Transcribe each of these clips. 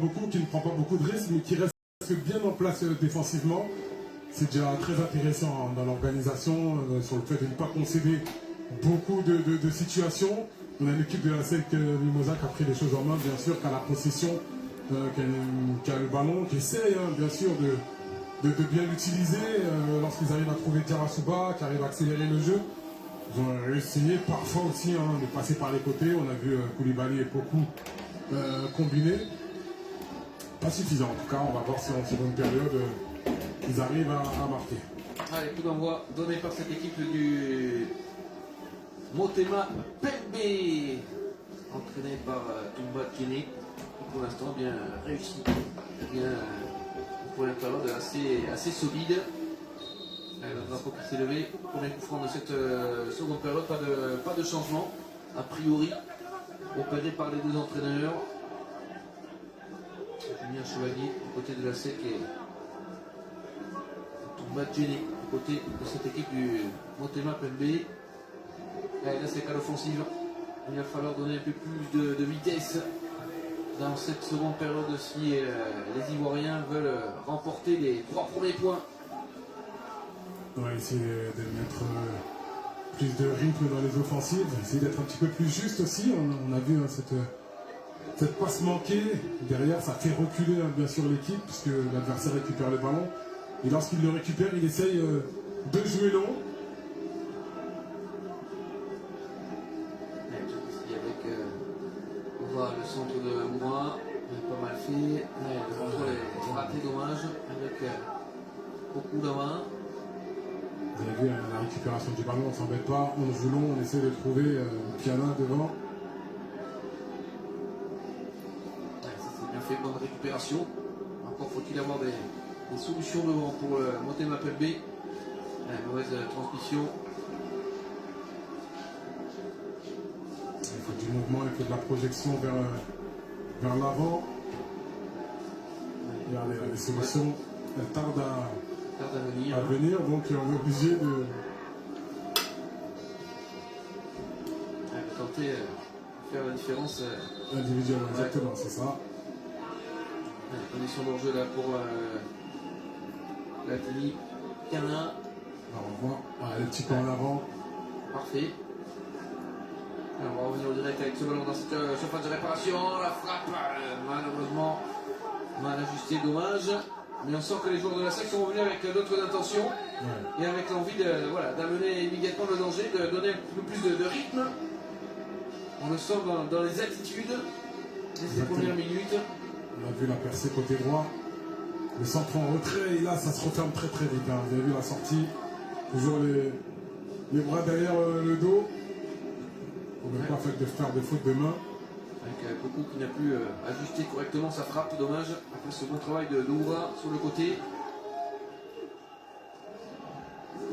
beaucoup, qui ne prend pas beaucoup de risques, mais qui reste bien en place défensivement. C'est déjà très intéressant dans l'organisation, sur le fait de ne pas concéder beaucoup de situations. On a une équipe de la SEC Mimosa qui a pris les choses en main, bien sûr, qui a la possession, qui a le ballon, qui essaye, bien sûr, de bien l'utiliser lorsqu'ils arrivent à trouver Diarra-Souba, qui arrive à accélérer le jeu. Ils ont essayé parfois aussi de passer par les côtés. On a vu Koulibaly et Poku combiner. Pas suffisant en tout cas, on va voir si en seconde période ils arrivent à marquer. Allez, coup d'envoi donné par cette équipe du Motema Pembe, entraîné par Toumba Kene, qui pour l'instant bien réussi, bien pour une période assez solide. Le drapeau qui s'est levé pour les coups francs de cette seconde période, pas de changement a priori opéré par les deux entraîneurs. Julien Chevalier du côté de la SEC et Toumba Kene du côté de cette équipe du Motema Pembe. Là c'est qu'à l'offensive, il va falloir donner un peu plus de vitesse dans cette seconde période si les Ivoiriens veulent remporter les 3 premiers points. On va essayer de mettre plus de rythme dans les offensives, essayer d'être un petit peu plus juste aussi. On a vu cette passe manquée, derrière ça fait reculer bien sûr l'équipe puisque l'adversaire récupère le ballon. Et lorsqu'il le récupère, il essaye de jouer long. On voit le centre de Moura, pas mal fait. Le contrôle est raté, dommage, avec beaucoup de main. Vous avez vu la récupération du ballon, on ne s'embête pas, on joue long, on essaie de trouver Piana devant. Ça c'est bien fait, bonne récupération. Encore faut-il avoir des solutions devant pour le Motema Pembe. Mauvaise transmission. Il faut du mouvement, il faut de la projection vers l'avant. Les solutions, elles tardent à venir, donc on est obligé de tenter de faire la différence individuellement. Exactement, c'est ça. Condition d'enjeu là pour la Tini Canin. Alors on voit le petit pas en avant. Parfait. Alors, on va revenir au direct avec ce ballon dans cette surface de réparation. La frappe, malheureusement, mal ajustée, dommage. Mais on sent que les joueurs de la SEC sont revenus avec d'autres intentions et avec l'envie d'amener immédiatement le danger, de donner un peu plus de rythme. On le sent dans les attitudes de ces premières minutes. On a vu la percée côté droit, le centre en retrait et là ça se referme très très vite. Vous avez vu la sortie, toujours les bras derrière le dos. On ne veut pas faire de faute de main. Avec Coco qui n'a pu ajuster correctement sa frappe, dommage, après ce bon travail de Doura sur le côté.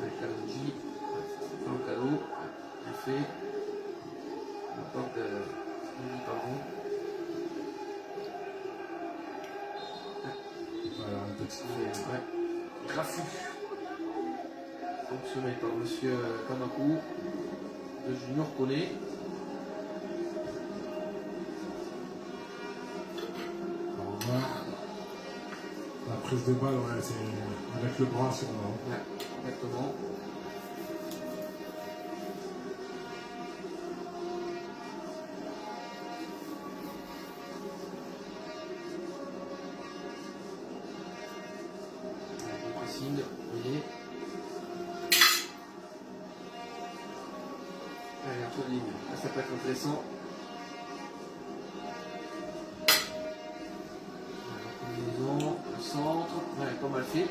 Avec Kalonji, c'est pas un cadeau, bien fait. La porte de pardon. Voilà, un petit Graffus. Fonctionné par monsieur Kamakou de Junior Koné. La prise de balle, c'est avec le bras sur le. Ouais, exactement. Signe, voyez. Allez, un peu de ligne. Là, ça peut être intéressant. Le centre, pas mal fait.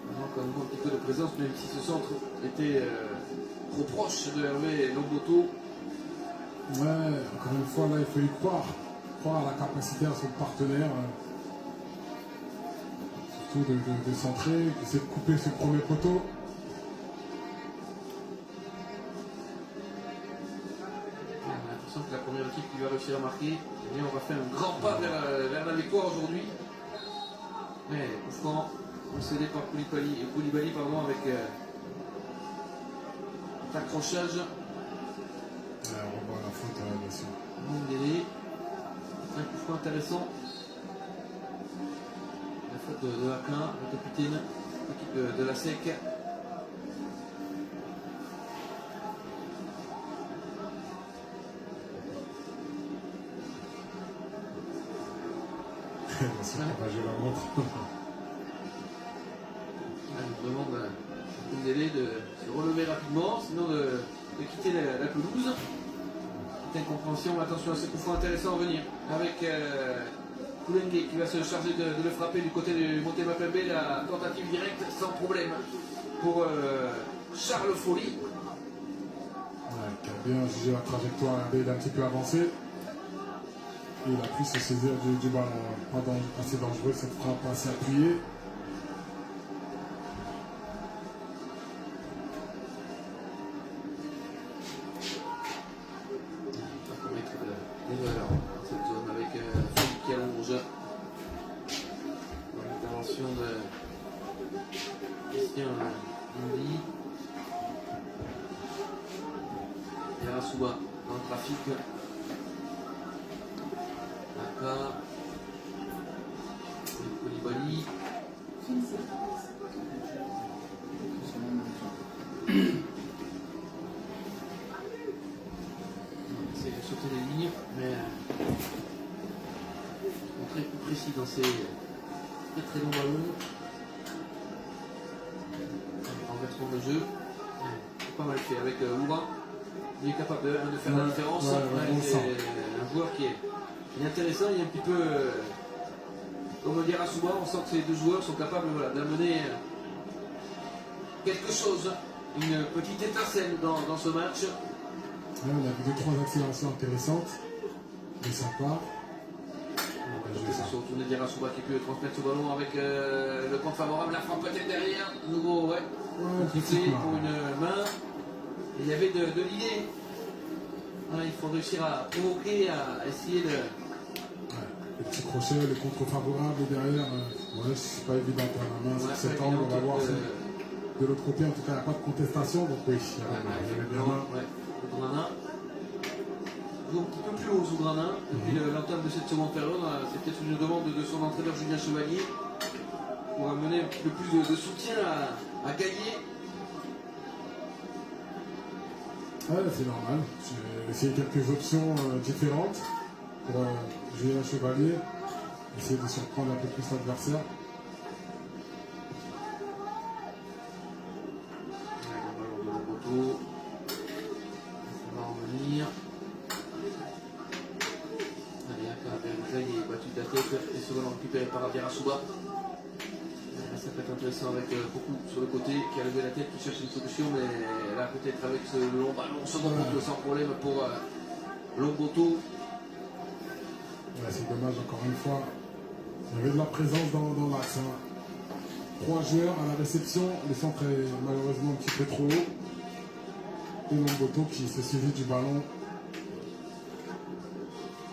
Maintenant, quand même un petit peu de présence, même si ce centre était trop proche de Hervé Lomboto. Ouais, encore une fois, là, il faut y croire. Croire à la capacité à son partenaire. Surtout de centrer, d'essayer de couper ce premier poteau. On a l'impression que la première équipe qui va réussir à marquer, on va faire un grand pas vers la victoire aujourd'hui. Mais pourtant, concédé par Koulibaly avec l'accrochage. On voit la faute, bien sûr. Bon délai. Un coup franc intéressant. faute de Aquin, le capitaine, l'équipe de la SEC. C'est pas jouer la montre. Il demande un délai de se relever rapidement, sinon de quitter la pelouse. Petite incompréhension, attention à ce coup franc intéressant à venir. Avec Koulengue qui va se charger de le frapper du côté du Motema Pembe, la tentative directe sans problème pour Charles Folly. Ouais, qui a bien jugé la trajectoire, il a un petit peu avancé. Et il a pu se saisir du ballon. Pas assez dangereux, cette frappe assez appuyée. On va mettre des valeurs dans cette zone avec Folly qui allonge. L'intervention de Christian Indy. Et Arasuba dans le trafic. Naka. Koulibaly. C'est de sauter les lignes, mais très plus précis dans ces très longs ballons. Renversement de jeu. C'est pas mal fait avec Ouba. Il est capable de faire la différence. C'est un joueur qui est intéressant. Il est un petit peu, comme le dira souvent, on sent que ces deux joueurs sont capables d'amener quelque chose, une petite étincelle dans ce match. Là, on a vu 2-3 accélérations intéressantes. Et sympa. Se sont retournés dire à Souba qui peut transmettre ce ballon avec le point favorable, la frappe peut-être derrière, nouveau compliqué pour une main. Il y avait de l'idée. Il faut réussir à provoquer, à essayer de. Ouais. Les petits crochets, les contres favorables derrière, c'est pas évident pour la main sur cet angle. On va voir si de l'autre côté, en tout cas, il n'y a pas de contestation. Donc oui, il y avait bien main. Zougrana joue un petit peu plus haut Zougrana depuis l'entame de cette seconde période. C'est peut-être une demande de son entraîneur Julien Chevalier pour amener un petit peu plus de soutien à gagner. Ouais, c'est normal. J'ai essayé quelques options différentes pour Julien Chevalier, essayer de surprendre un peu plus l'adversaire. Ça va revenir. Allez, Aka il est battu de la tête et ce ballon récupéré par Abderrachouba. Ça peut être intéressant avec beaucoup sur le côté qui a levé la tête, qui cherche une solution, mais là peut-être avec ce long ballon, second boucle sans problème pour Lomboto. Ouais, c'est dommage encore une fois. Il y avait de la présence dans l'axe. 3 joueurs à la réception, le centre est malheureusement un petit peu trop haut. Et Lomboto qui se saisit du ballon.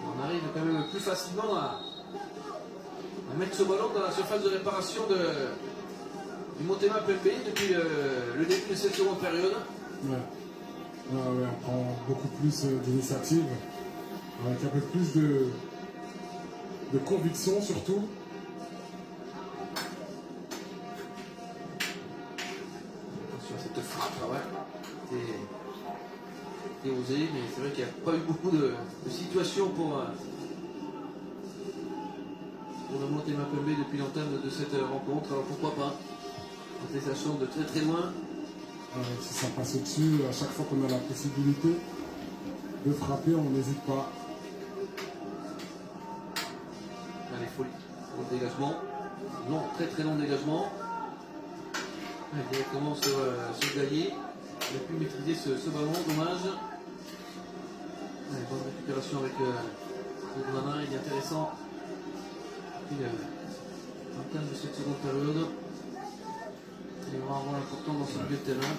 On arrive quand même plus facilement à mettre ce ballon dans la surface de réparation du Motema Pembe depuis le début de cette seconde période. Ouais. On prend beaucoup plus d'initiative, avec un peu plus de conviction surtout. Attention à cette frappe, c'était osé, mais c'est vrai qu'il n'y a pas eu beaucoup de situations pour le Motema Pembe depuis l'entame de cette rencontre. Alors pourquoi pas tenter sa chance de très très loin. Si ça passe au-dessus, à chaque fois qu'on a la possibilité de frapper, on n'hésite pas. Allez, folie. Bon dégagement. Long, très très long dégagement. Allez, directement sur Gaillet. Il a pu maîtriser ce ballon, dommage. Allez, bonne récupération avec Zougrana, il est intéressant. En termes de cette seconde période, il aura un rôle important dans ce milieu de terrain.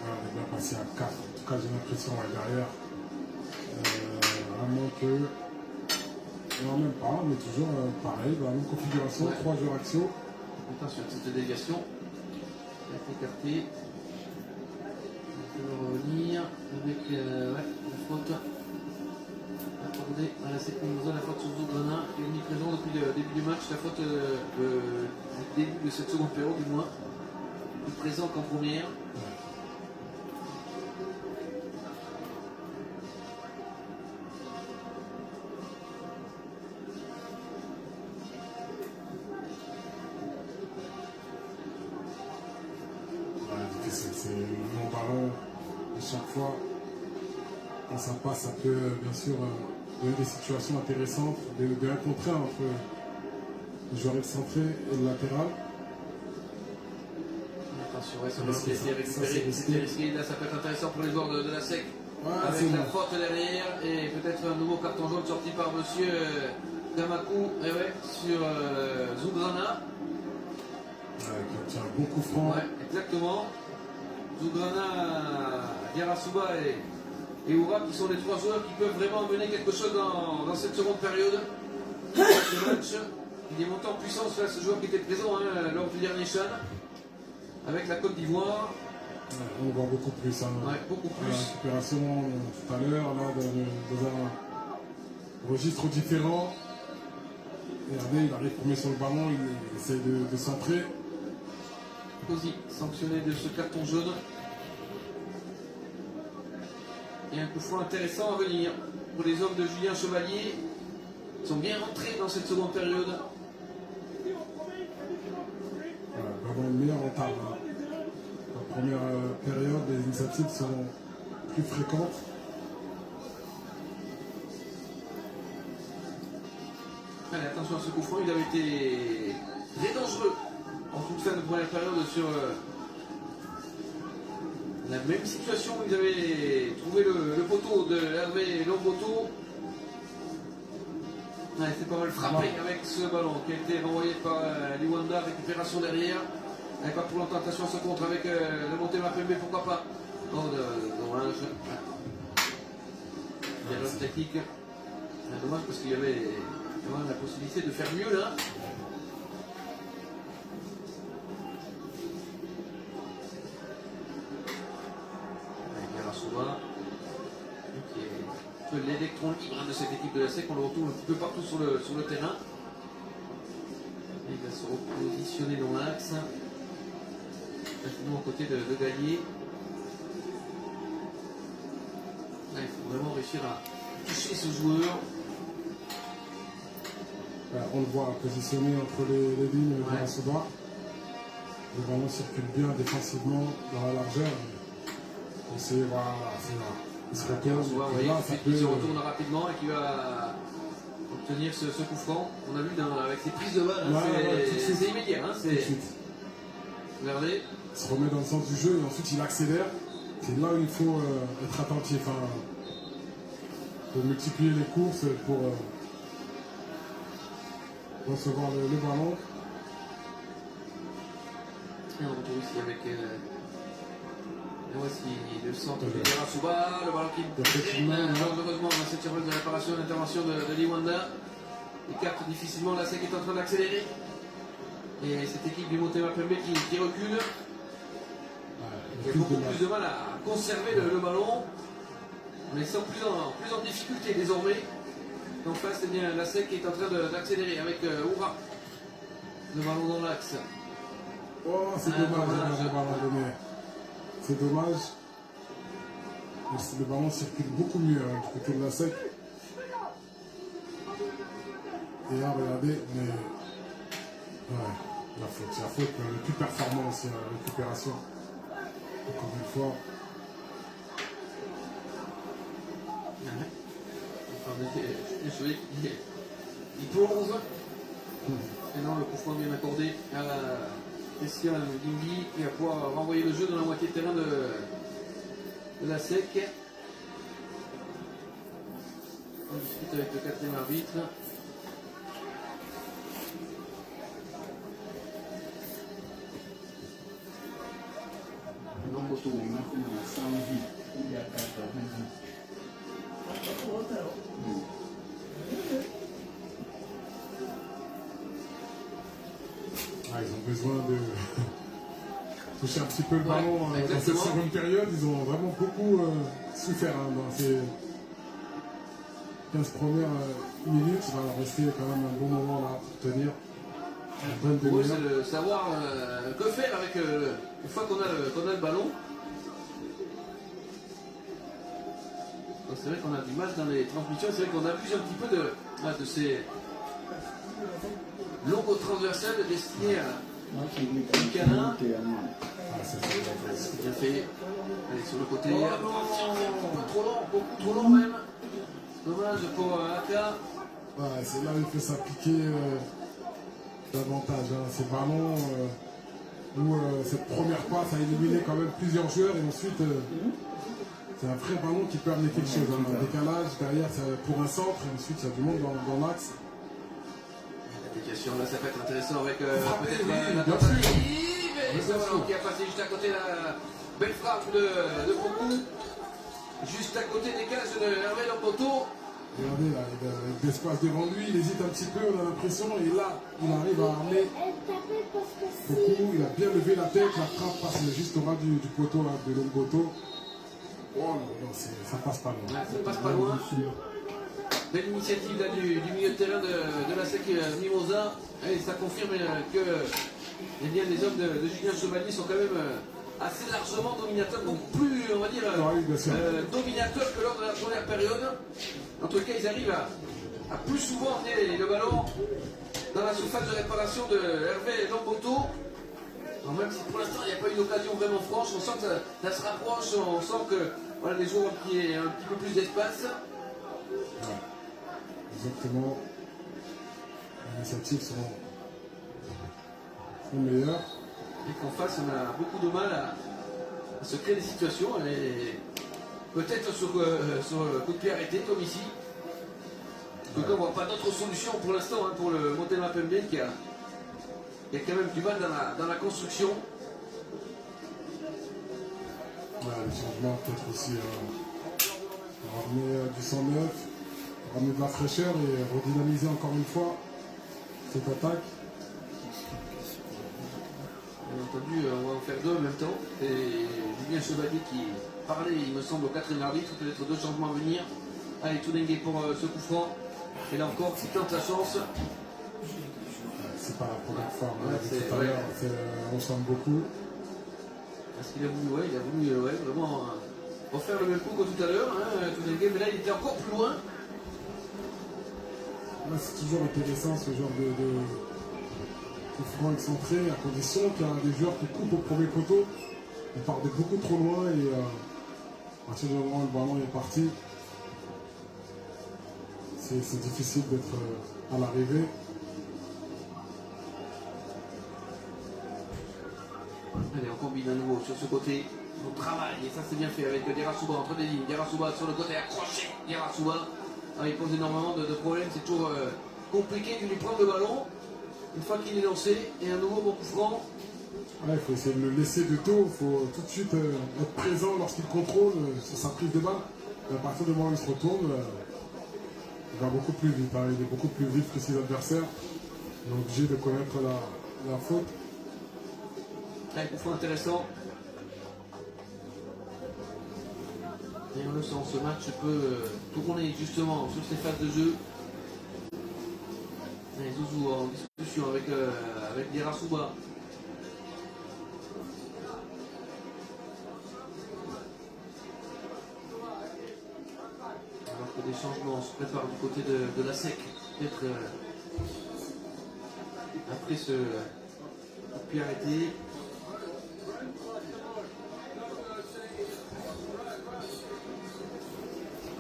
On est bien passé à 4. En tout cas, j'ai l'impression derrière. À moins que. Non, même pas, mais toujours pareil, dans la même configuration, 3 joueurs axiaux. Attention à cette déviation. Il a été écarté. On peut revenir avec ouais, la faute accordée à la Sécurité, la faute sur Zougrana, qui est omniprésent depuis le début du match, la faute du début de cette seconde période du moins, plus présent qu'en première. C'est mon ballon, et chaque fois, quand ça passe, ça peut bien sûr donner des situations intéressantes, de 1 contre 1 entre le joueur excentré et le latéral. Attention, ouais, ça va essayer de récupérer, c'était risqué, là ça peut être intéressant pour les joueurs de la SEC, avec la faute derrière, et peut-être un nouveau carton jaune sorti par monsieur Kamakou, et ouais, sur Zougrana. Qui obtient un bon coup franc. Ouais, exactement. Zougrana, Yarasuba et Oura qui sont les 3 joueurs qui peuvent vraiment mener quelque chose dans cette seconde période. Ce match, il est monté en puissance là, ce joueur qui était présent lors du dernier Chan avec la Côte d'Ivoire. Ouais, on voit beaucoup plus. Hein. Ouais, beaucoup plus. La récupération tout à l'heure, là, dans un registre différent. Et regardez, il arrive premier sur le ballon, il essaie de centrer. Cosi, sanctionné de ce carton jaune. Et un coup franc intéressant à venir pour les hommes de Julien Chevalier. Ils sont bien rentrés dans cette seconde période. Voilà, vraiment une meilleure entame. Hein. La première période, les initiatives sont plus fréquentes. Allez, attention à ce coup franc, il avait été très dangereux en toute fin de première période sur la même situation où ils avaient trouvé le poteau de Hervé Lomboto. Ouais, c'est pas mal frappé avec ce ballon qui a été renvoyé par Liwanda, récupération derrière. Et pas pour longtemps, attention à ce contre avec le Motema Pembe, pourquoi pas. Oh, dommage. Erreur technique. Dommage parce qu'il y avait quand même la possibilité de faire mieux là. L'électron libre de cette équipe de la SEC, on le retrouve un petit peu partout sur le terrain. Et il va se repositionner dans l'axe. Nous aux côtés de Gallier. Là, il faut vraiment réussir à toucher ce joueur. On le voit positionné entre les lignes de la Soba. Le ballon circule bien défensivement dans la largeur. C'est voilà, c'est là. Il se retourne, il se retourne rapidement et qui va obtenir ce coup franc. On a vu avec ses prises de balle, c'est immédiat. Hein, regardez. Il se remet dans le sens du jeu et ensuite il accélère. C'est là où il faut être attentif. Hein, pour multiplier les courses, pour recevoir le ballon. Et on retrouve ici avec. Et voici le centre de Yarasuba, le ballon qui heureusement dans cette surface de réparation et l'intervention de Liwanda. Écarte difficilement, la SEC est en train d'accélérer. Et cette équipe du Motema Pembe qui recule. Il a beaucoup plus de mal à conserver le ballon. On les sent plus en difficulté désormais. En face, eh bien, la SEC est en train d'accélérer avec Oura. Le ballon dans l'axe. Oh, c'est dommage, le ballon donné. C'est dommage. Le ballon circule beaucoup mieux du côté de la SEC. Et là, regardez, mais. Ouais, la faute. C'est la faute le plus performant aussi à la récupération. Encore une fois. Il plonge. Et non, le coup franc bien accordé à Christian Guimbi qui va pouvoir renvoyer le jeu dans la moitié de terrain de la SEC. On discute avec le 4e arbitre. Non, Boto. Ils ont besoin touché un petit peu le ballon dans cette exactement. seconde période. Ils ont vraiment beaucoup souffert dans ces 15 premières minutes. Il va leur rester quand même un bon moment là pour tenir. Une bonne Pour eux, demi-heure. c'est de savoir que faire avec une fois qu'on a le ballon. Donc, c'est vrai qu'on a du mal dans les transmissions. C'est vrai qu'on abuse un petit peu de ces logos transversales destinés à Buchanan. Ah, c'est Bien fait. Allez, sur le côté. Attention, un peu trop long, beaucoup trop long même. Dommage pour Aka. ouais, c'est là où il faut s'appliquer davantage. Hein. Ces ballons où cette première passe a éliminé quand même plusieurs joueurs et ensuite c'est un vrai ballon qui peut amener quelque chose. Hein. Un décalage derrière c'est pour un centre et ensuite il y a du monde dans l'axe. L'application là, ça peut être intéressant avec peut-être oui, la bien tentative. sûr. Et Bien ce ballon sûr. qui a passé juste à côté la belle frappe de Boku. Juste à côté des cages de Hervé Lamboto. Regardez là, il a de l'espace devant lui, il hésite un petit peu, on a l'impression, et là, il arrive à amener beaucoup, il a bien levé la tête, la frappe passe juste au ras du poteau là, de Lomboto. Oh non, ça passe pas loin. Ouais, ça passe pas loin. Belle initiative là, du milieu de terrain de la SEC Mimosa. Et ça confirme que eh bien, les hommes de Julien Chevalier sont quand même assez largement dominateurs, donc plus, on va dire, Oui, bien sûr. dominateurs que lors de la première période. En tout cas, ils arrivent à plus souvent emmener le ballon dans la surface de réparation de Hervé Lamboto. Alors même si pour l'instant il n'y a pas eu d'occasion vraiment franche, on sent que ça se rapproche, on sent que voilà, les joueurs ont pris un petit peu plus d'espace. Ouais. Exactement. Les initiatives sont meilleures. Et qu'en face, on a beaucoup de mal à se créer des situations. Et peut-être sur coup de pied arrêté, comme ici. En tout cas, on ne voit pas d'autre solution pour l'instant hein, pour le Motema Pembe qui a quand même du mal dans la construction. Ouais, les changements peut-être aussi ramener du sang neuf, ramener de la fraîcheur et redynamiser encore une fois cette attaque. Bien entendu, on va en faire deux en même temps. Et Julien Chevalier qui parlait, il me semble, au quatrième arbitre, peut-être deux changements à venir. Allez, Toudengue pour ce coup franc. Et là encore, qui tente la chance. C'est pas la première fois, on Ouais, l'a vu c'est- tout à ouais. l'heure, on ressemble beaucoup. Parce qu'il a voulu vraiment refaire le même coup que tout à l'heure, hein, Toudengue, mais là il était encore plus loin. Là, c'est toujours intéressant ce genre de franc excentré, à condition qu'il y a des joueurs qui coupent au premier poteau. On part de beaucoup trop loin et à partir du moment où le ballon est parti, c'est difficile d'être à l'arrivée. Allez, on combine à nouveau sur ce côté. On travaille, et ça c'est bien fait avec Derasuba entre les lignes. Derasuba sur le côté accroché. Derasuba, il pose énormément de problèmes. C'est toujours compliqué de lui prendre le ballon. Une fois qu'il est lancé, et un nouveau bon coup franc. Ouais, il faut essayer de le laisser de dos, il faut tout de suite être présent lorsqu'il contrôle sa prise de balle. Et à partir du moment où il se retourne, il va beaucoup plus vite. Hein. Il est beaucoup plus vite que ses adversaires. Il est obligé de connaître la faute. Allez, coup franc intéressant. Et on le sent, ce match peut tourner justement sur ces phases de jeu. Et Zouzou en discussion avec Derasuba. Alors que des changements se préparent du côté de la SEC. Peut-être après ce puis arrêté.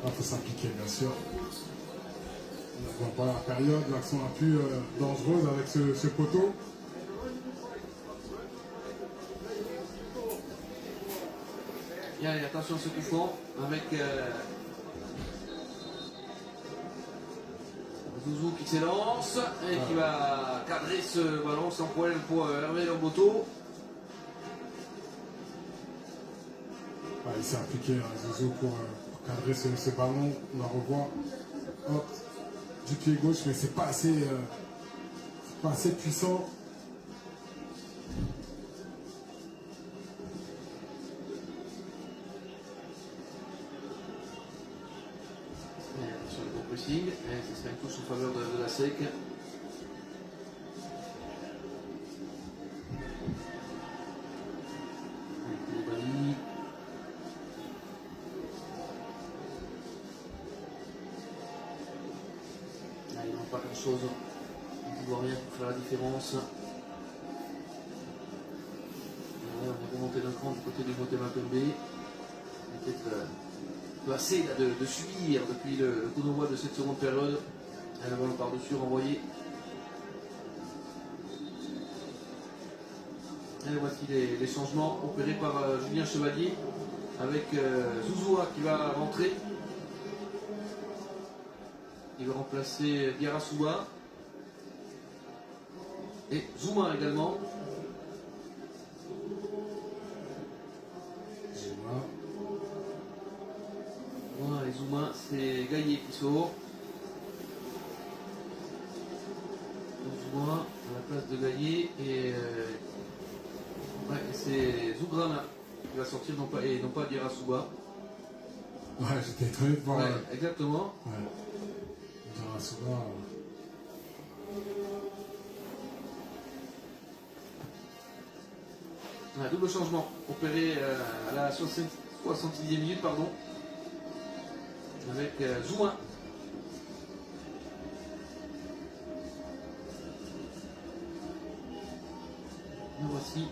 Il faut s'appliquer, bien sûr. On voit pas la période, l'action la plus dangereuse avec ce poteau. Et allez, attention à ce coup franc avec Zouzou qui s'élance et qui va cadrer ce ballon sans problème pour Hervé Lamboto. Il s'est appliqué à Zouzou pour cadrer ce ballon. On la revoit. Hop, du pied gauche, mais c'est pas assez puissant. pressing. Et ce serait une touche en faveur de la SEC. Koulibaly. Là, il manque pas grand chose. On ne voit rien pour faire la différence. On est remonté d'un cran du côté du Motema Pembe. Peut-être assez de subir depuis le coup d'envoi de cette seconde période. Le ballon par-dessus renvoyé. Et voici les changements opérés par Julien Chevalier avec Zouzoua qui va rentrer. Il va remplacer Diarra-Souba. Et Zouma également. Voilà, et Zouma, c'est Gaillet qui sort. Zouma à la place de Gaillet et c'est Zougrana qui va sortir et non pas Diarra-Souba. Ouais, j'étais étonné de voir. Ouais, exactement. Ouais. Diarra-Souba. Un double changement opéré à la 70e minute, pardon, avec Zouma. Nous voici.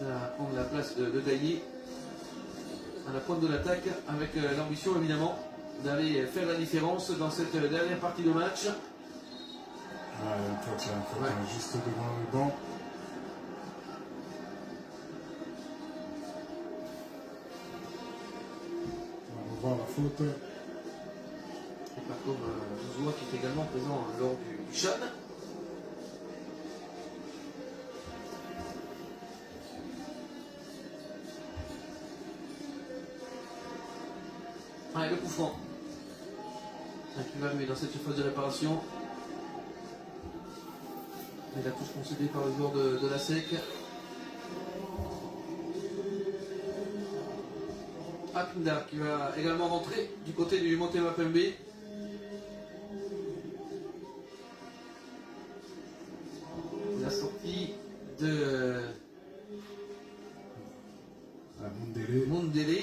Il va prendre la place de Gaillet à la pointe de l'attaque avec l'ambition évidemment d'aller faire la différence dans cette dernière partie de match. Ah, il y a une faute, Ouais. juste devant le banc. On va revoir la faute. Et pas comme Zouzoua qui est également présent lors du Chan. Allez, le coup franc. Qui va arriver dans cette phase de réparation. Et la touche concédée par le joueur de la SEC. Apinda qui va également rentrer du côté du Motema Pembe. La sortie de Mondele.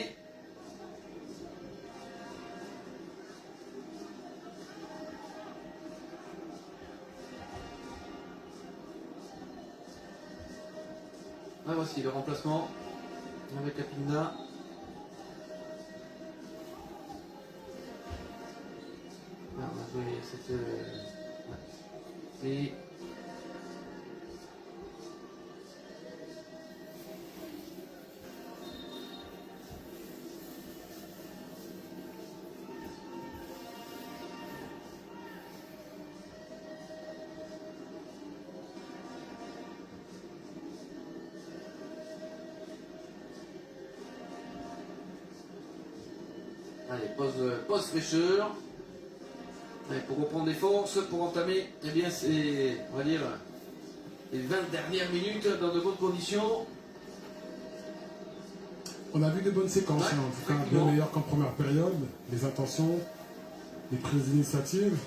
Ah, voici le remplacement avec Apinda. Ah, on a joué cette. Et allez, pause fraîcheur. Allez, pour reprendre des forces, pour entamer, eh bien, c'est, on va dire, les 20 dernières minutes dans de bonnes conditions. On a vu de bonnes séquences, Ouais, en tout cas bien effectivement. meilleures qu'en première période. Les intentions, les prises d'initiative.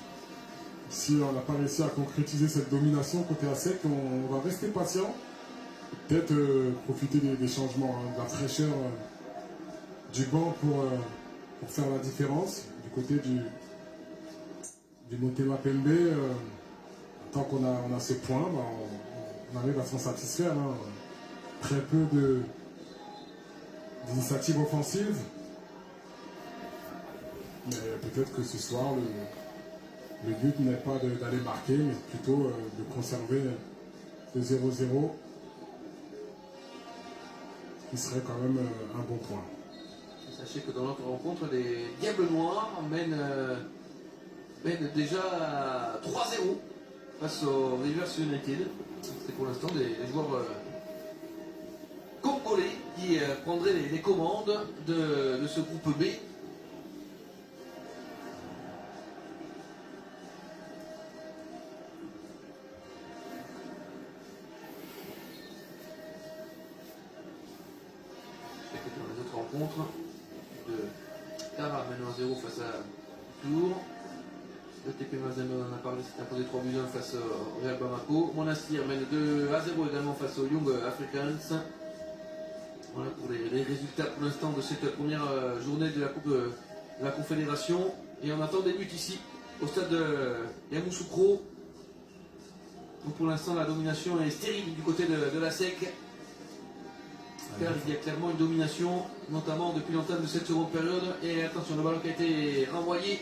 Si on n'a pas réussi à concrétiser cette domination côté ASEC, on va rester patient. Peut-être profiter des changements, hein, de la fraîcheur du banc pour faire la différence. Du côté du Motema Pembe, tant qu'on a ce point, bah, on arrive à s'en satisfaire. Hein. Très peu d'initiatives offensives. Mais peut-être que ce soir, le but n'est pas d'aller marquer, mais plutôt de conserver le 0-0, qui serait quand même un bon point. Sachez que dans notre rencontre, les Diables Noirs mènent déjà à 3-0 face au Rivers United. C'est pour l'instant des joueurs congolais qui prendraient les commandes de ce groupe B. Dans les autres rencontres, Cara maintenant à 0 face à Tours. Le TP Mazembe, on en a parlé, c'est imposé 3-1 face au Real Bamako. Monastir mène 2-0 également face au Young Africans. Voilà pour les résultats pour l'instant de cette première journée de la Coupe de la Confédération. Et on attend des buts ici au stade de Yamoussoukro. Donc pour l'instant la domination est stérile du côté de la SEC. Car il y a clairement une domination, notamment depuis l'entame de cette seconde période. Et attention, le ballon qui a été renvoyé.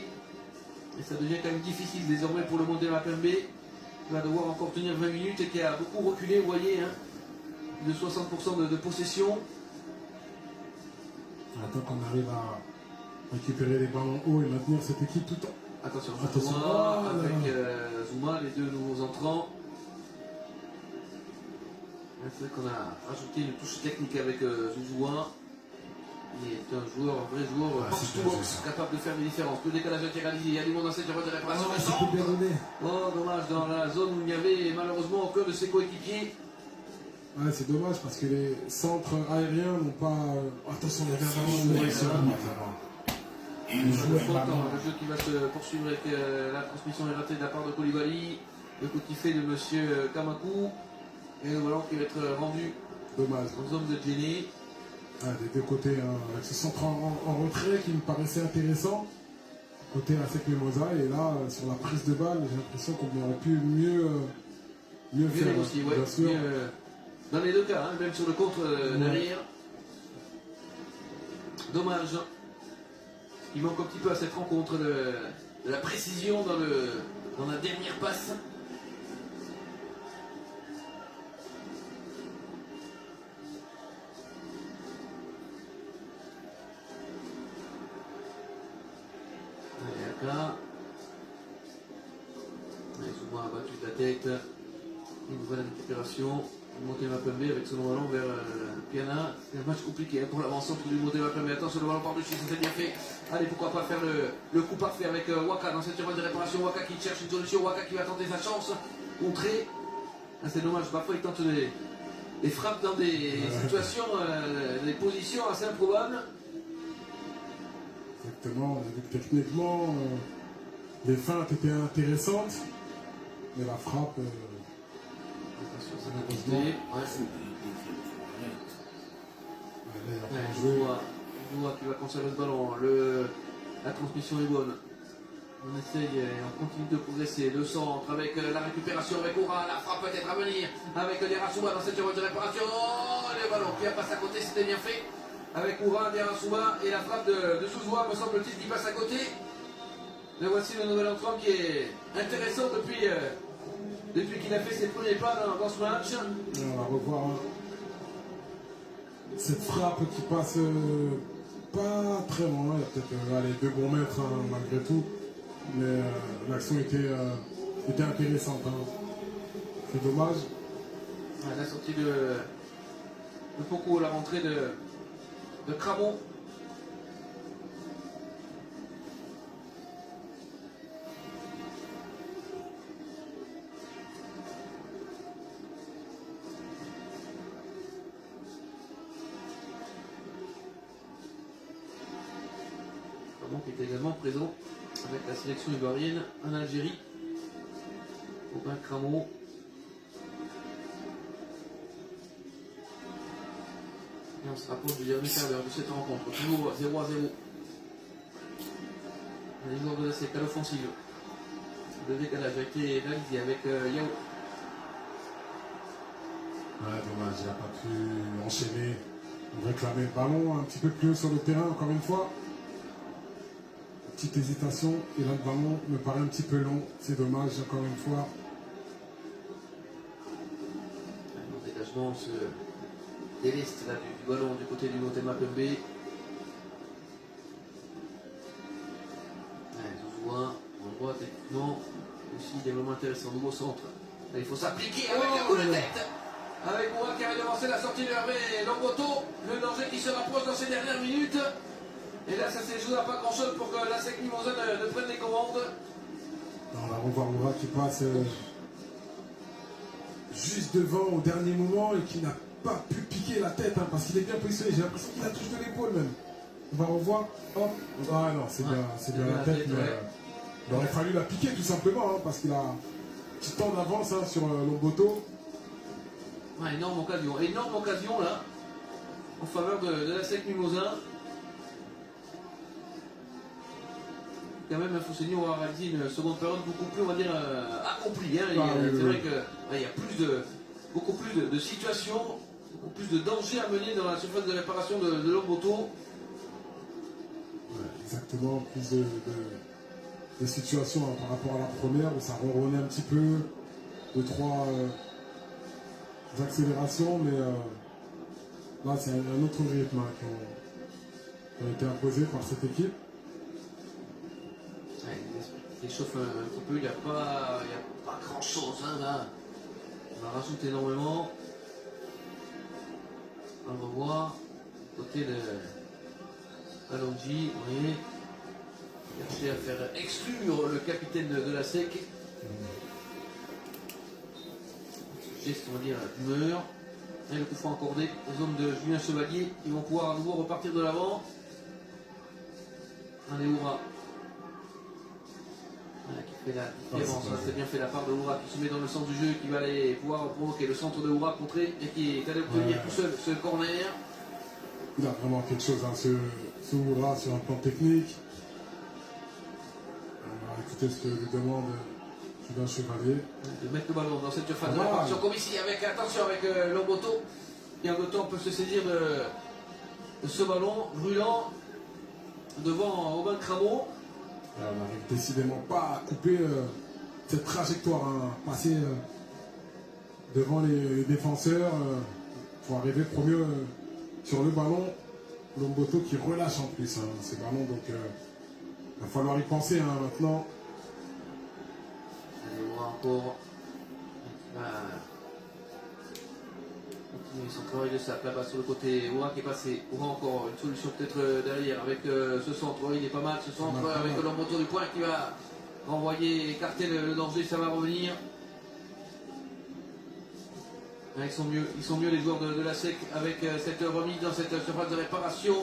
Et ça devient quand même difficile désormais pour le Motema Pembe. Il va devoir encore tenir 20 minutes et qui a beaucoup reculé, vous voyez, hein, de 60% de possession. Attends qu'on arrive à récupérer les ballons hauts et maintenir cette équipe tout en... Attention, Attention. Zuma, Oh, avec Zuma, les deux nouveaux entrants. C'est vrai qu'on a rajouté une touche technique avec Zouzoua. Il est un joueur, un vrai joueur, box-to-box, capable de faire des différences. Le décalage a été réalisé, il y a du monde dans cette zone de réparation. Oh, dommage, dans la zone où il n'y avait malheureusement aucun de ses coéquipiers. Ouais, c'est dommage parce que les centres aériens n'ont pas... Attention, il y avait un ballon sur le jeu qui va se poursuivre avec la transmission est ratée de la part de Koulibaly. Le coup de fait de monsieur Kamakou. Et le ballon qui va être rendu dommage aux hommes de Jenny. Des deux côtés, hein, avec ce centre en retrait qui me paraissait intéressant. Côté ASEC Mimosa, et là, sur la prise de balle, j'ai l'impression qu'on aurait pu mieux faire. Aussi, ouais, bien sûr. Dans les deux cas, hein, même sur le contre derrière. Dommage. Il manque un petit peu à cette rencontre de la précision dans la dernière passe. Là, Zuma a battu de la tête. Une nouvelle récupération. Motema Pembe avec son ballon vers Piana. C'est un match compliqué hein, pour l'avant-centre du Motema Pembe. Attention, le ballon par-dessus, ça s'est bien fait. Allez, pourquoi pas faire le coup parfait avec Waka dans cette surface de réparation. Waka qui cherche une solution. Waka qui va tenter sa chance. Contré. Ah, c'est dommage, parfois il tente des frappes dans des situations, des positions assez improbables. Exactement, on a vu que techniquement, les feintes étaient intéressantes, mais la frappe, Zouzoua qui va conserver ce ballon, la transmission est bonne. On essaye et on continue de progresser. Le centre avec la récupération avec Oura, la frappe peut-être à venir avec Derasouba dans cette zone de réparation. Oh, le ballon qui passe à côté, c'était bien fait. Avec Oura, Derasouba et la frappe de Zouzoua, me semble-t-il, qui passe à côté. Mais voici le nouvel entrant qui est intéressant depuis qu'il a fait ses premiers pas dans ce match. On va revoir cette frappe qui passe pas très loin. Il y a peut-être 2 bons mètres hein, malgré tout. Mais l'action était intéressante. Hein. C'est dommage. La sortie de Poko, la rentrée de Cramon. Cramon qui est également présent avec la sélection ivoirienne en Algérie. Aubin Cramon. Et on se rapproche du dernier quart d'heure de cette rencontre. Toujours 0-0. Les joueurs de la SEC à l'offensive. Le décalage a été réalisé avec Yao. Ouais, dommage, il n'a pas pu enchaîner. On réclamait le ballon un petit peu plus haut sur le terrain, encore une fois. Petite hésitation, et là le ballon me paraît un petit peu long. C'est dommage, encore une fois. Le dégagement se déleste là, du ballon du côté du Motema Pembe. Zouzoua, on voit techniquement aussi des moments intéressants. Nouveau centre. Là, il faut s'appliquer avec un coup de tête. Avec Moura qui avait devancé la sortie de Hervé Longoto. Le danger qui se rapproche dans ces dernières minutes. Et là, ça s'est joué à pas grand chose pour que la SEC Mimosa ne prenne les commandes. On va revoir Moura qui passe juste devant au dernier moment et qui n'a pas pu piquer la tête hein, parce qu'il est bien positionné. J'ai l'impression qu'il a touché de l'épaule même. On va revoir. Hop. Ah non, c'est bien la tête, mais ouais. il aurait fallu la piquer tout simplement, hein, parce qu'il a un petit temps d'avance hein, sur Lomboto. Ouais, énorme occasion là, en faveur de la SEC Mimosa. Quand même, Fousseni aura réalisé une seconde période beaucoup plus, on va dire, accomplie. Hein. C'est vrai qu'il y a beaucoup plus de situations, beaucoup plus de dangers à mener dans la surface de réparation de Lomboto. Ouais, exactement, plus de situations hein, par rapport à la première où ça ronronnait un petit peu, 2-3 accélérations, mais là c'est un autre rythme hein, qui a été imposé par cette équipe. Ouais, il chauffe un petit peu, il n'y a pas grand chose hein, là. On en rajoute énormément. On va voir côté de Alonji, vous voyez, chercher à faire exclure le capitaine de la SEC. Geste, on va dire, d'humeur. Et le coup franc accordé aux hommes de Julien Chevalier. Ils vont pouvoir à nouveau repartir de l'avant. Allez, Oura. Voilà, qui fait la différence. C'est bien fait la part de Oura qui se met dans le centre du jeu, qui va aller pouvoir provoquer le centre de Oura contré et qui est allé obtenir tout seul ce corner. Il a vraiment quelque chose, hein, ce Oura sur un plan technique. On va écouter ce que lui demande Julien Chevalier. De mettre le ballon dans cette surface de réparation comme ici, avec attention avec Lomboto. Et Lomboto peut se saisir de ce ballon brûlant devant Aubin Cramo. On n'arrive décidément pas à couper cette trajectoire, hein, passer devant les défenseurs pour arriver premier sur le ballon. Lomboto qui relâche en plus hein, ces ballons, donc il va falloir y penser hein, maintenant. Allez, voir encore. Il va continuer son travail de sac là-bas sur le côté. Oura qui est passé. Oura encore une solution peut-être derrière avec ce centre. Il est pas mal ce centre avec Lomboto du point qui va renvoyer, écarter le danger. Ça va revenir. Ils sont mieux les joueurs de la SEC avec cette remise dans cette surface de réparation.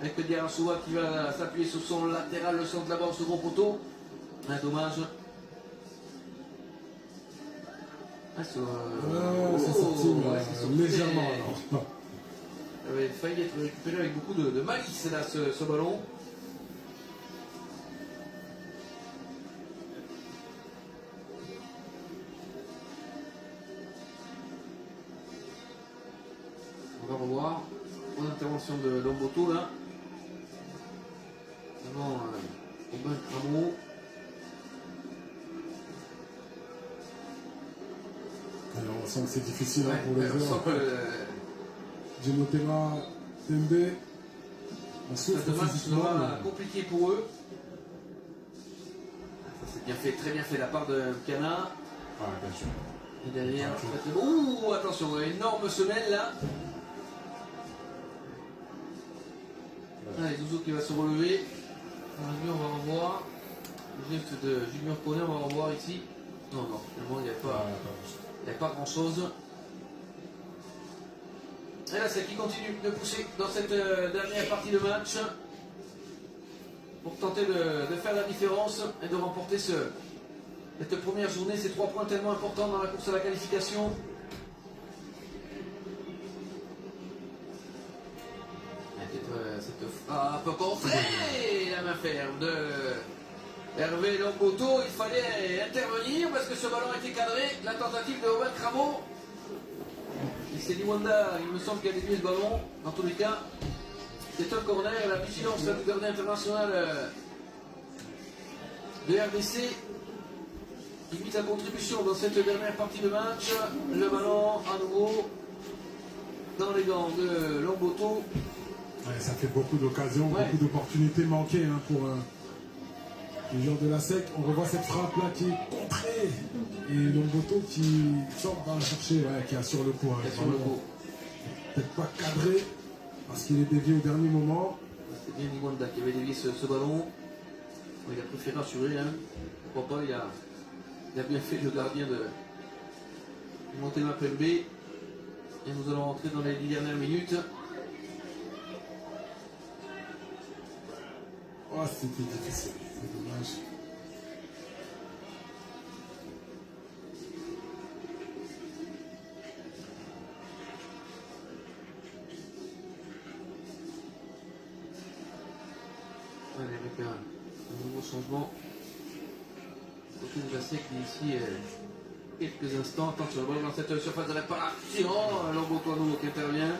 Avec Diarassoua qui va s'appuyer sur son latéral, le centre là-bas au second poteau. Un dommage. C'est sorti légèrement alors. Il avait failli être récupéré avec beaucoup de malice là ce ballon. On va revoir une intervention de Lomboto là. Devant Aubin Cramo. Alors, on sent que c'est difficile hein, pour les on sent joueurs. que Djemotema, Tembe, on ce souffre match physiquement. sera compliqué pour eux. Ça c'est bien fait, très bien fait de la part de Cana. Ah, bien sûr. Et derrière, ouh, attention, énorme semelle là. Allez, Zouzou qui va se relever. On va revoir. Le geste de Junior Conner, on va revoir ici. Non, finalement, il n'y a pas grand chose. Et là, c'est qui continue de pousser dans cette dernière partie de match pour tenter de faire la différence et de remporter cette première journée, ces 3 points tellement importants dans la course à la qualification. Cette frappe contrée, la main ferme de Hervé Lomboto. Il fallait intervenir parce que ce ballon était cadré. La tentative de Aubin Cramo. Et c'est Liwanda, il me semble qu'il a dévié ce ballon. Dans tous les cas, c'est un corner. La vigilance du gardien international de RBC qui mit sa contribution dans cette dernière partie de match. Le ballon à nouveau dans les gants de Lomboto. Ouais, ça fait beaucoup d'occasions, beaucoup d'opportunités manquées hein, pour les joueurs de la SEC. On revoit cette frappe là qui est contrée. Et Lomboto qui sort va la chercher, qui assure le coup. Peut-être pas cadré parce qu'il est dévié au dernier moment. C'est bien Liwanda qui avait dévié ce ballon. Il a préféré assurer. Hein. Pourquoi pas, il a bien fait le gardien de Montema Pembe. Et nous allons rentrer dans les 10 dernières minutes. Oh, c'était difficile, c'est dommage. Allez, avec un nouveau changement. Côté de la sec ici quelques instants. Attention, le ballon dans cette surface de réparation. Lobokono qui intervient.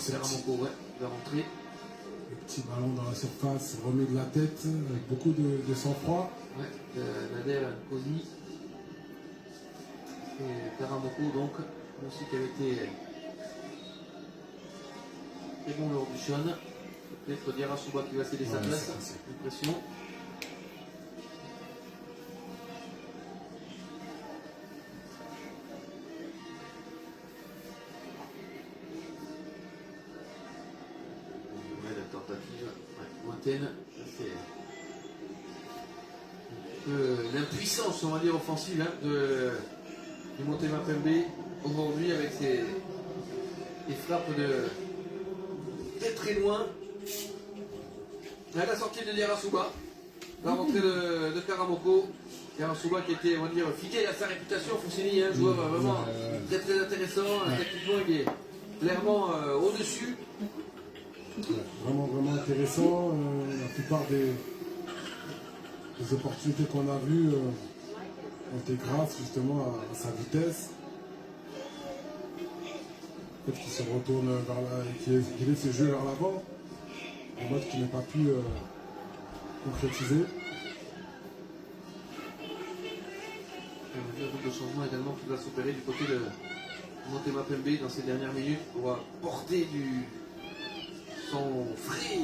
C'est Ramoko, ouais, il va rentrer. Le petit ballon dans la surface, remet de la tête, avec beaucoup de sang-froid. Ouais, Nader Kozi. Et Karamoko, donc, aussi qui avait été très bon lors du Sean. Peut-être Diarasuba qui va céder sa place. Impression. Ouais, la tentative lointaine. C'est un peu l'impuissance, on va dire, offensive hein, du Motema Pembe aujourd'hui avec ses frappes de très très loin. Là, la sortie de Diarasuba, la rentrée de Karamoko. Diarasuba qui était, on va dire, fidèle à sa réputation, Foussini, un joueur vraiment très très intéressant. Techniquement, il est clairement au-dessus. Ouais, vraiment, vraiment intéressant. La plupart des opportunités qu'on a vues ont été grâce justement à sa vitesse. Peut-être qu'il se retourne vers la, qu'il ait ce jeu vers l'avant, en mode qu'il n'a pas pu concrétiser. Un double changement également qui va s'opérer du côté de Motema Pembe dans ces dernières minutes pour porter son frais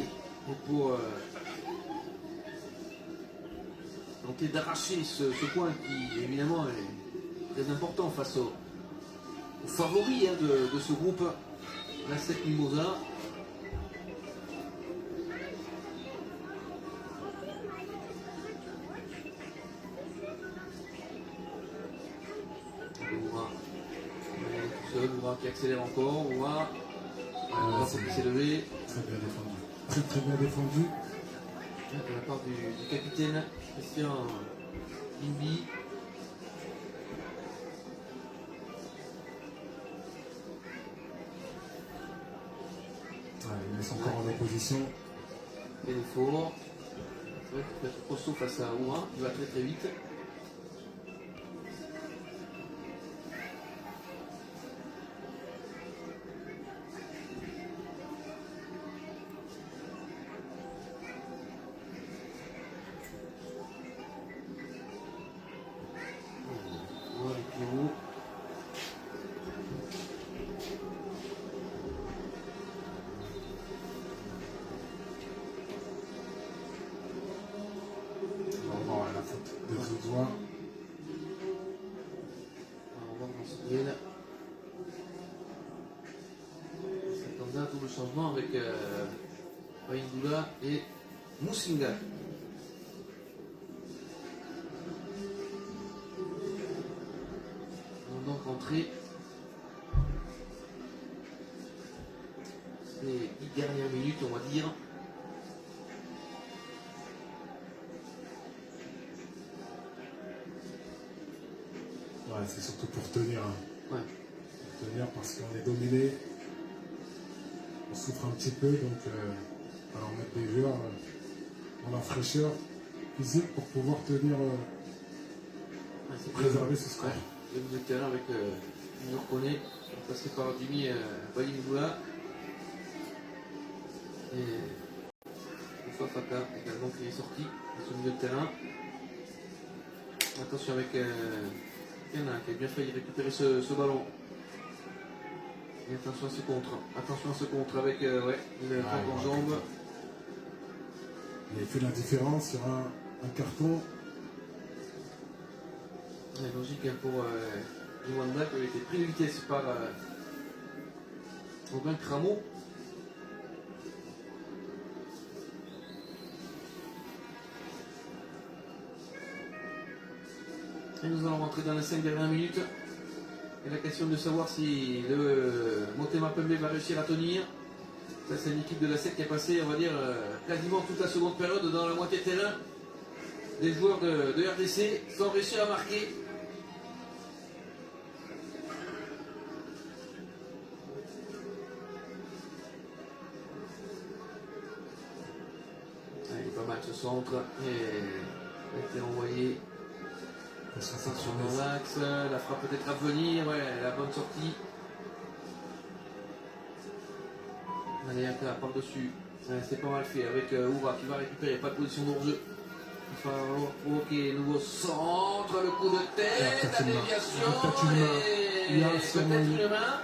et pour tenter d'arracher ce point qui évidemment est très important face aux favoris hein, de ce groupe, la Sec Mimosa. Oura qui accélère encore, Oura qui s'est levé. Très bien défendu. Très très bien défendu. De la part du capitaine Christian Limbi. Il met son corps en opposition. Et l'effort. C'est vrai qu'il peut être costaud face à Oura, il va très très vite. Double changement avec Baïndoula et Moussinga. On va donc rentrer ces 10 dernières minutes, on va dire. Ouais, c'est surtout pour tenir. Ouais. Pour tenir parce qu'on est dominé. On souffre un petit peu, donc alors mettre des joueurs dans la fraîcheur physique pour pouvoir tenir, préserver ce score. Le milieu de terrain avec Junior Koné, passé par Jimmy Baïndoula. Et Oufa Faka également qui est sorti de ce milieu de terrain. Attention avec Yana qui a bien failli récupérer ce ballon. Et attention à ce contre. Attention à ce contre avec une frappe en jambe. Il a fait la différence sur un carton. C'est logique hein, pour Iwanda qui avait été pris de vitesse par Robin Cramo. Et nous allons rentrer dans les 5 dernières minutes. Et la question de savoir si le Motema Pembe va réussir à tenir. Ça, c'est une équipe de la SEC qui a passé, on va dire, quasiment toute la seconde période dans la moitié de terrain des joueurs de RDC sans réussir à marquer. Allez, pas mal ce centre. Et il a été envoyé. Attention dans l'axe, la frappe peut-être à venir, ouais, la bonne sortie. Allez, par-dessus, c'est pas mal fait avec Oura qui va récupérer, pas de position de hors-jeu. Il va provoquer nouveau centre, le coup de tête, la déviation, et peut-être une main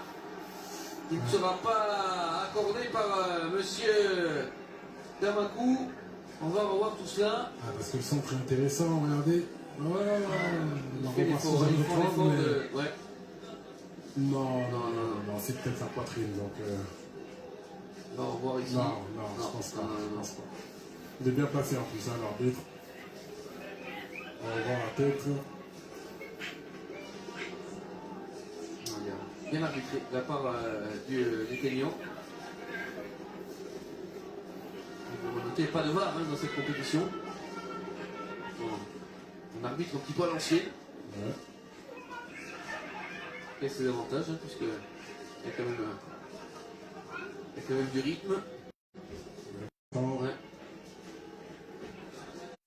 qui ne sera pas accordée par monsieur Damakou. On va revoir tout cela. Ah, parce que le centre est intéressant, regardez. Ouais, il fait l'effort de... Ouais. Non, c'est peut-être la poitrine, donc... On va revoir ici. Non, je pense pas. Il est bien placé en plus, hein, l'arbitre. On va voir la tête. Bien arbitré de la part du Kenyan. Vous notez pas de VAR dans cette compétition. On arbitre un petit peu à l'ancienne. Ouais. Et c'est l'avantage, hein, puisque il y a quand même du rythme. Ouais.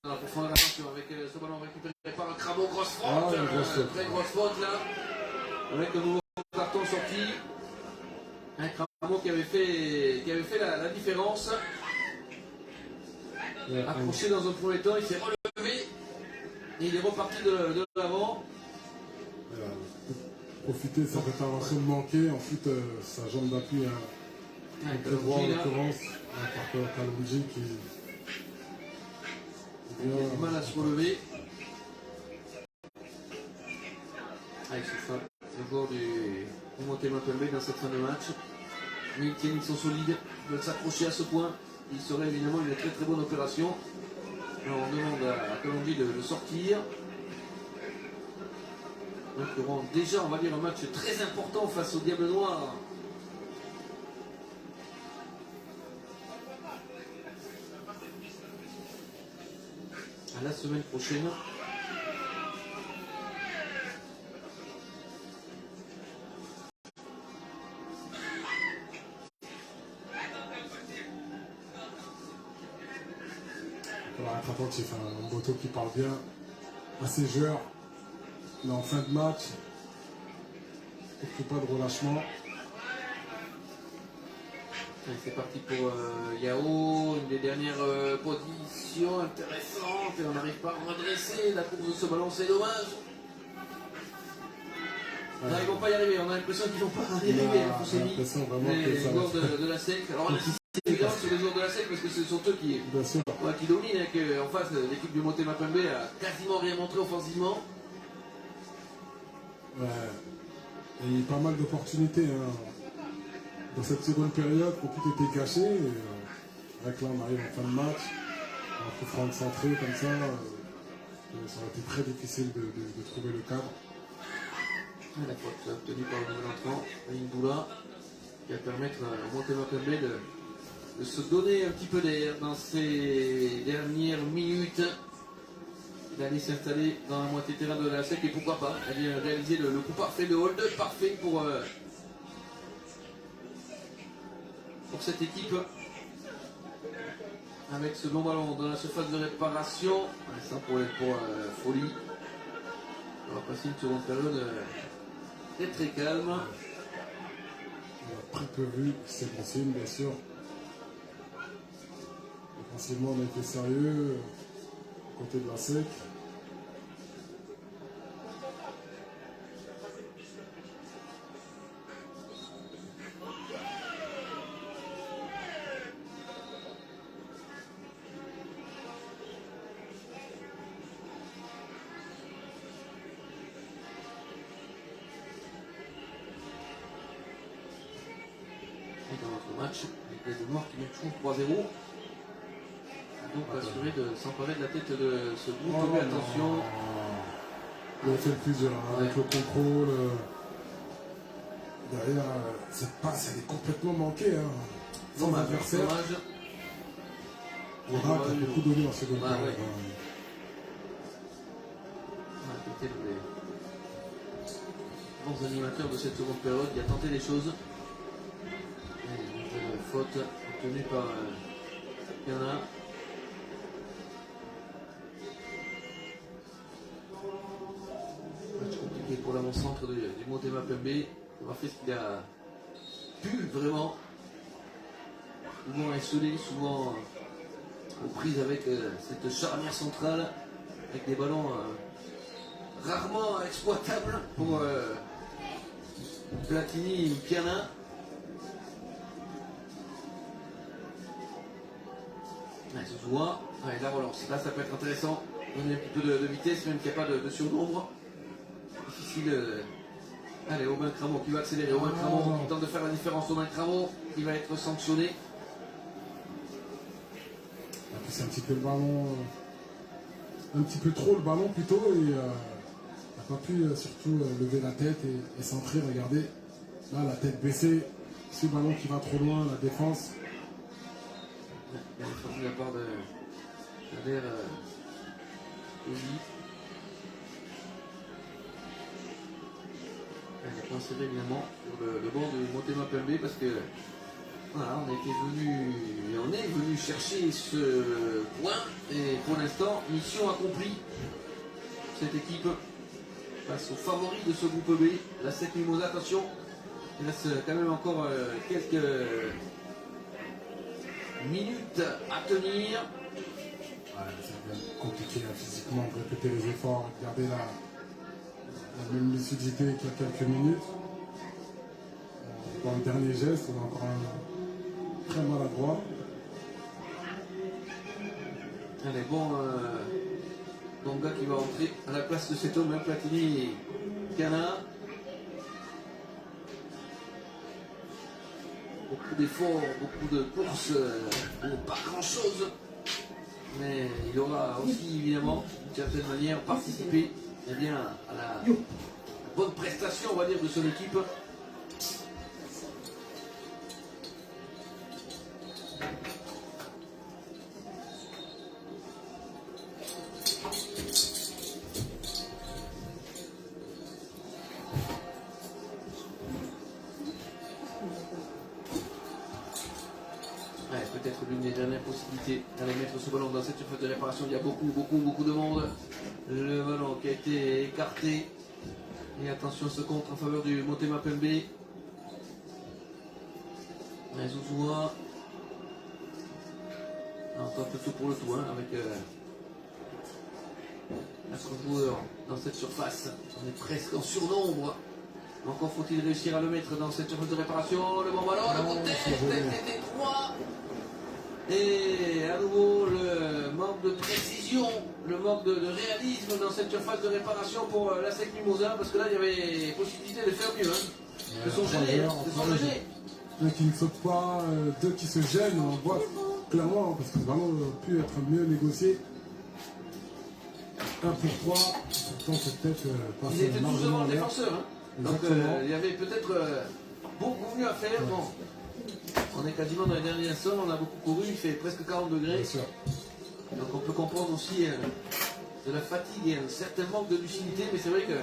Dans la profondeur, attention avec ce ballon récupéré par un Cramo, grosse faute. Très grosse faute là. Avec un nouveau carton sorti. Un Cramo qui avait fait la différence. Accroché dans un premier temps, il s'est relevé. Et il est reparti de l'avant. Voilà. Profiter de cette intervention manquée, ensuite sa jambe d'appui à droit en l'occurrence, par Kalonji qui il a du mal à se relever. Avec le joueur du Motema Pembe dans cette fin de match. Mais ils sont solides, ils veulent s'accrocher à ce point. Il serait évidemment une très très bonne opération. Alors on demande à Kalonji de sortir. Donc il y aura déjà, on va dire, un match très important face au Diable Noir. À la semaine prochaine. on va être attentif, un Boto qui parle bien à ses joueurs. Mais en fin de match, il ne faut pas de relâchement. C'est parti pour Yao, une des dernières positions intéressantes et on n'arrive pas à redresser, la course de ce ballon, c'est dommage. Là, ils ne vont pas y arriver, on a l'impression qu'ils ne vont pas y arriver, les joueurs de la SEC. Alors c'est évident sur les joueurs de la SEC parce que ce sont eux qui dominent, hein, en face l'équipe du Motema Pembe a quasiment rien montré offensivement. Ouais. Et il y a eu pas mal d'opportunités. Hein. Dans cette seconde période, où tout était caché. Avec là, on arrive en fin de match. Un coup franc centré comme ça. Ça aurait été très difficile de trouver le cadre. La faute obtenue par le nouvel entrant, Indoula, qui va permettre au Motema Pembe de se donner un petit peu d'air dans ces dernières minutes. D'aller s'installer dans la moitié terrain de la SEC et pourquoi pas réaliser le coup parfait, le hold parfait pour cette équipe. Avec ce long ballon dans la surface de réparation, sans problème pour Folie. On va passer une seconde période très calme. On a très peu vu, c'est bon signe bien sûr. Offensivement on a été sérieux. Côté de la SEC. Et dans notre match, avec les Noirs qui mettent toujours 3-0. Donc assuré de s'emparer de la tête de ce groupe. Attention. Il a fait plusieurs, avec le contrôle. Derrière, cette passe, elle est complètement manquée. Hein. Sans Dommage, adversaire. dommage. Irak a beaucoup donné en seconde Ah, période. ouais. Hein. C'était les bons animateurs de cette seconde période. Il a tenté des choses. Et une nouvelle faute obtenue par Yana. Match compliqué pour l'avant-centre du Motema Pembe. Il a fait ce qu'il a pu vraiment. Souvent esselé, souvent aux prises avec cette charnière centrale, avec des ballons rarement exploitables pour Platini ou Piana. Zouzoua, la relance. Là, ça peut être intéressant. Donner un petit peu de vitesse, même qu'il n'y a pas de surnombre. Difficile. Allez, Aubin Cramo qui va accélérer. Aubin Cramo qui tente de faire la différence. Aubin Cramo qui va être sanctionné. Il a poussé un petit peu le ballon, un petit peu trop le ballon plutôt, et il n'a pas pu surtout lever la tête et centrer. Regardez, là la tête baissée, ce ballon qui va trop loin, la défense. Il y a une faute de la part de Nader Ozi. Elle est insérée évidemment sur le banc de Motema Pembe parce que voilà, on est venu chercher ce point et pour l'instant, mission accomplie. Cette équipe face aux favoris de ce groupe B, la SEC Mimosa, attention, il reste quand même encore quelques minutes à tenir. Ouais, c'est bien compliqué hein, physiquement de répéter les efforts. Regardez la même lucidité qu'il y a quelques minutes. Dans le dernier geste, on a encore un très maladroit. Allez, bon gars qui va entrer à la place de cet homme, hein, Platini Piana. Beaucoup d'efforts, beaucoup de courses, pas grand chose. Mais il aura aussi évidemment, d'une certaine manière, participé eh bien, à la bonne prestation, on va dire, de son équipe. Peut-être l'une des dernières possibilités d'aller mettre ce ballon dans cette surface de réparation. Il y a beaucoup de monde. Le ballon qui a été écarté. Et attention, ce contre en faveur du Motema Pembe. Zouzoua. On tente le tout pour le tout hein, avec notre joueur dans cette surface. On est presque en surnombre. Encore faut-il réussir à le mettre dans cette surface de réparation. Le bon ballon, le contexte était 3. Et à nouveau le manque de précision, le manque de réalisme dans cette surface de réparation pour la SEC Mimosa, parce que là il y avait possibilité de faire mieux. Hein. Ils sont gênés, Un qui ne saute pas, deux qui se gênent, on voit clairement, parce que le ballon aurait pu être mieux négocié. 1 pour 3, pourtant c'est peut-être pas il était tous devant le défenseur. Hein. Donc il y avait peut-être beaucoup mieux à faire. Bon. On est quasiment dans les derniers instants, on a beaucoup couru, il fait presque 40 degrés. Donc on peut comprendre aussi de la fatigue et un certain manque de lucidité, mais c'est vrai que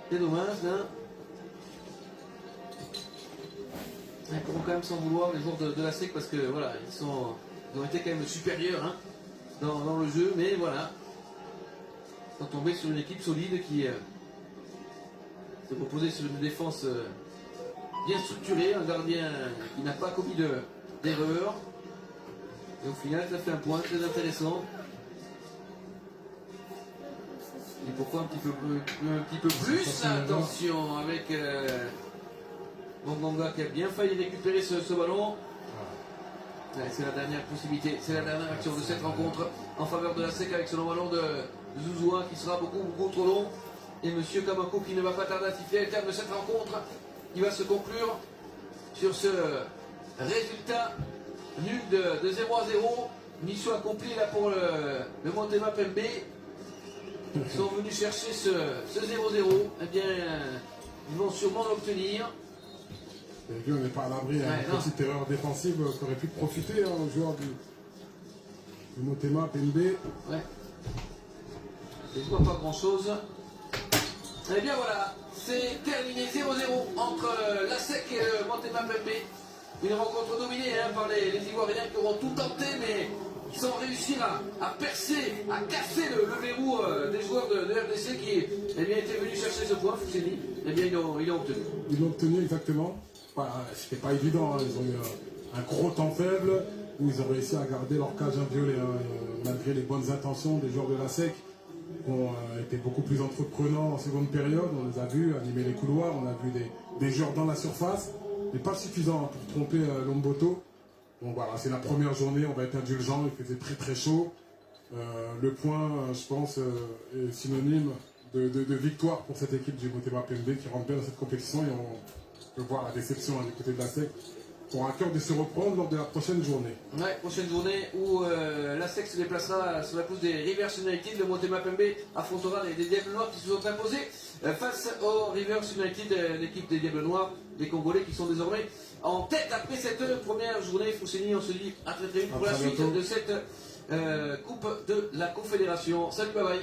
c'est dommage. Hein. Ils pourront quand même s'en vouloir les joueurs de la SEC parce que voilà, ils ont été quand même supérieurs hein, dans le jeu, mais voilà. Ils sont tombés sur une équipe solide qui s'est proposée sur une défense bien structuré, un gardien qui n'a pas commis d'erreur. Et au final, ça fait un point très intéressant. Et pourquoi un petit peu plus attention avec Bongonga qui a bien failli récupérer ce ballon. Ouais, c'est la dernière possibilité, c'est la dernière action de cette rencontre en faveur de la SEC avec ce long ballon de Zouzoua qui sera beaucoup trop long. Et Monsieur Kamako qui ne va pas tarder à siffler le terme de cette rencontre. Qui va se conclure sur ce résultat nul de 0-0. Mission accomplie là pour le Motema Pembe. Ils sont venus chercher ce 0-0. Eh bien, Ils vont sûrement l'obtenir. Et puis on n'est pas à l'abri, hein, une petite erreur défensive qui aurait pu profiter hein, aux joueurs du Motema PMB. Ouais. Je ne vois pas grand chose. Eh bien voilà, c'est terminé 0-0 entre la SEC et le Motema PMB. Une rencontre dominée hein, par les Ivoiriens qui auront tout tenté, mais sans réussir à percer, à casser le verrou des joueurs de RDC qui eh bien, étaient venus chercher ce point, Fousseni. Eh bien, ils l'ont obtenu. Ils l'ont obtenu exactement. C'était pas évident, hein. Ils ont eu un gros temps faible où ils ont réussi à garder leur cage inviolée, hein, malgré les bonnes intentions des joueurs de la SEC qui ont été beaucoup plus entreprenants en seconde période. On les a vus animer les couloirs, on a vu des joueurs dans la surface, mais pas suffisant hein, pour tromper Lomboto. Donc voilà, c'est la première journée, on va être indulgent, il faisait très très chaud. Le point, je pense, est synonyme de victoire pour cette équipe du Motema PMB qui rentre bien dans cette compétition et on peut voir la déception hein, du côté de la SEC pour un cœur de se reprendre lors de la prochaine journée. Ouais, prochaine journée où la SEC se déplacera sur la pelouse des Rivers United. Le Motema PMB affrontera les Diables Noirs qui se sont imposés face aux Rivers United, l'équipe des Diables Noirs, des Congolais qui sont désormais en tête après cette première journée. Fousseni, on se dit à très vite pour la suite de cette Coupe de la Confédération. Salut, bye bye.